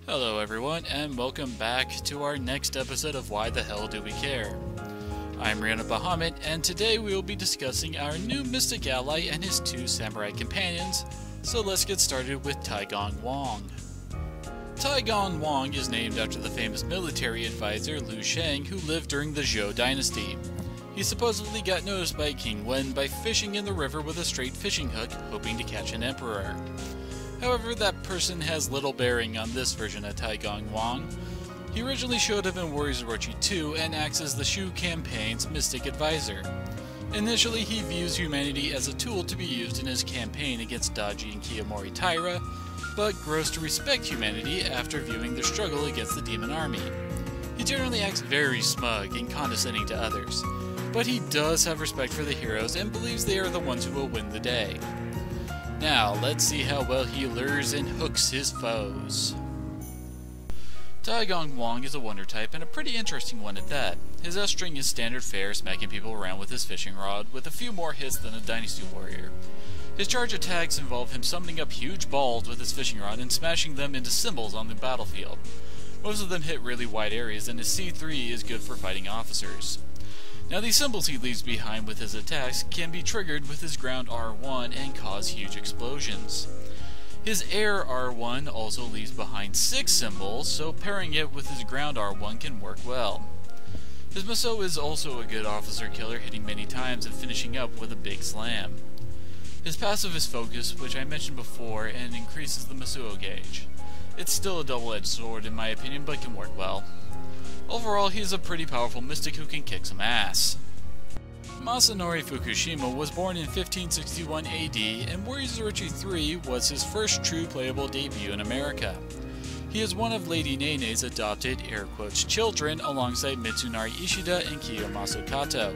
Hello everyone, and welcome back to our next episode of Why the Hell Do We Care? I'm Rihanna Bahamut, and today we will be discussing our new mystic ally and his two samurai companions, so let's get started with Taigong Wang. Taigong Wang is named after the famous military advisor Liu Sheng, who lived during the Zhou dynasty. He supposedly got noticed by King Wen by fishing in the river with a straight fishing hook, hoping to catch an emperor. However, that person has little bearing on this version of Taigong Wang. He originally showed up in Warriors Orochi 2 and acts as the Shu campaign's mystic advisor. Initially, he views humanity as a tool to be used in his campaign against Daji and Kiyomori Taira, but grows to respect humanity after viewing their struggle against the demon army. He generally acts very smug and condescending to others, but he does have respect for the heroes and believes they are the ones who will win the day. Now, let's see how well he lures and hooks his foes. Taigong Wang is a wonder type, and a pretty interesting one at that. His S-string is standard fare, smacking people around with his fishing rod, with a few more hits than a dynasty warrior. His charge attacks involve him summoning up huge balls with his fishing rod and smashing them into symbols on the battlefield. Most of them hit really wide areas, and his C3 is good for fighting officers. Now, these symbols he leaves behind with his attacks can be triggered with his ground R1 and cause huge explosions. His air R1 also leaves behind 6 symbols, so pairing it with his ground R1 can work well. His Musou is also a good officer killer, hitting many times and finishing up with a big slam. His passive is focus, which I mentioned before, and increases the Musou gauge. It's still a double-edged sword in my opinion, but can work well. Overall, he is a pretty powerful mystic who can kick some ass. Masanori Fukushima was born in 1561 AD, and Warriors Orochi 3 was his first true playable debut in America. He is one of Lady Nene's adopted, air quotes, children alongside Mitsunari Ishida and Kiyomasu Kato,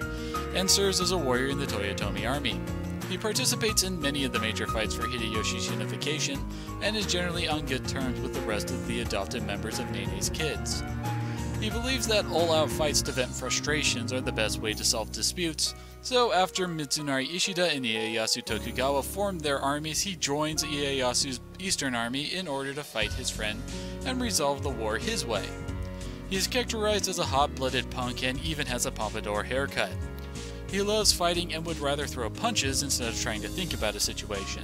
and serves as a warrior in the Toyotomi army. He participates in many of the major fights for Hideyoshi's unification, and is generally on good terms with the rest of the adopted members of Nene's kids. He believes that all-out fights to vent frustrations are the best way to solve disputes, so after Mitsunari Ishida and Ieyasu Tokugawa formed their armies, he joins Ieyasu's Eastern Army in order to fight his friend and resolve the war his way. He is characterized as a hot-blooded punk and even has a pompadour haircut. He loves fighting and would rather throw punches instead of trying to think about a situation.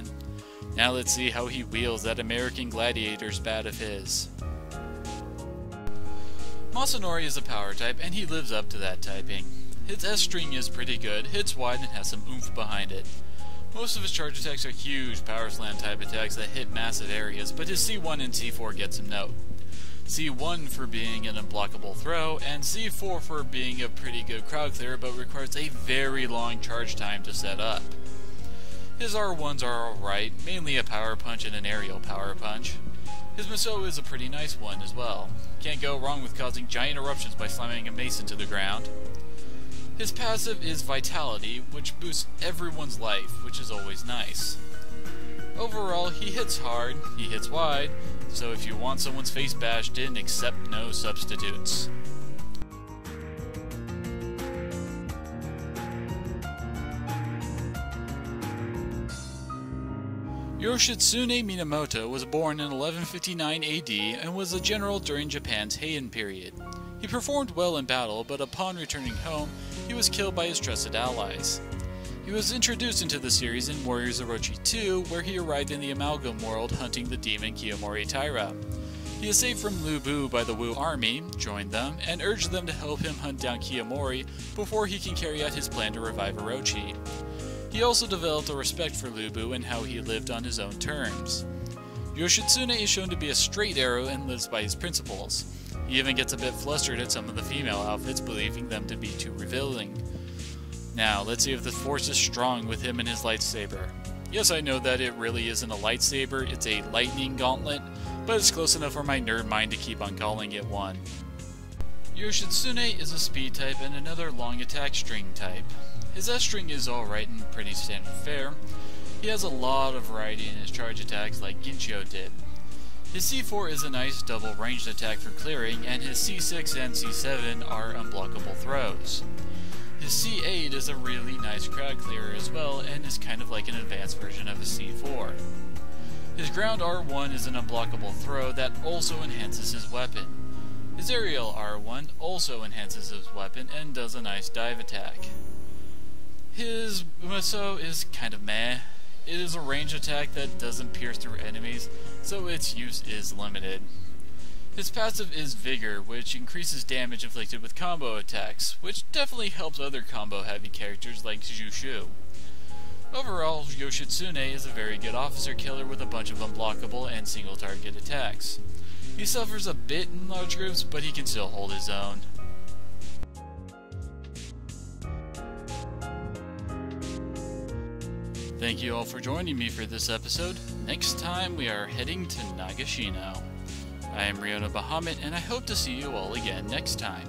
Now let's see how he wields that American Gladiator's bat of his. Masanori is a power type, and he lives up to that typing. His S-string is pretty good, hits wide and has some oomph behind it. Most of his charge attacks are huge power slam type attacks that hit massive areas, but his C1 and C4 get some note. C1 for being an unblockable throw, and C4 for being a pretty good crowd clearer but requires a very long charge time to set up. His R1s are alright, mainly a power punch and an aerial power punch. His Musou is a pretty nice one as well. Can't go wrong with causing giant eruptions by slamming a mace into the ground. His passive is Vitality, which boosts everyone's life, which is always nice. Overall, he hits hard, he hits wide, so if you want someone's face bashed in, accept no substitutes. Yoshitsune Minamoto was born in 1159 AD and was a general during Japan's Heian period. He performed well in battle, but upon returning home, he was killed by his trusted allies. He was introduced into the series in Warriors Orochi 2, where he arrived in the Amalgam world hunting the demon Kiyomori Taira. He is saved from Lu Bu by the Wu army, joined them, and urged them to help him hunt down Kiyomori before he can carry out his plan to revive Orochi. He also developed a respect for Lu Bu and how he lived on his own terms. Yoshitsune is shown to be a straight arrow and lives by his principles. He even gets a bit flustered at some of the female outfits, believing them to be too revealing. Now, let's see if the force is strong with him and his lightsaber. Yes, I know that it really isn't a lightsaber, it's a lightning gauntlet, but it's close enough for my nerd mind to keep on calling it one. Yoshitsune is a speed type and another long attack string type. His S-string is alright and pretty standard fare. He has a lot of variety in his charge attacks like Ginchio did. His C4 is a nice double ranged attack for clearing, and his C6 and C7 are unblockable throws. His C8 is a really nice crowd clearer as well, and is kind of like an advanced version of his C4. His ground R1 is an unblockable throw that also enhances his weapon. His aerial R1 also enhances his weapon and does a nice dive attack. His Musou is kind of meh. It is a range attack that doesn't pierce through enemies, so its use is limited. His passive is Vigor, which increases damage inflicted with combo attacks, which definitely helps other combo-heavy characters like Jushu. Overall, Yoshitsune is a very good officer killer with a bunch of unblockable and single-target attacks. He suffers a bit in large groups, but he can still hold his own. Thank you all for joining me for this episode. Next time we are heading to Nagashino. I am Ryona Bahamut, and I hope to see you all again next time.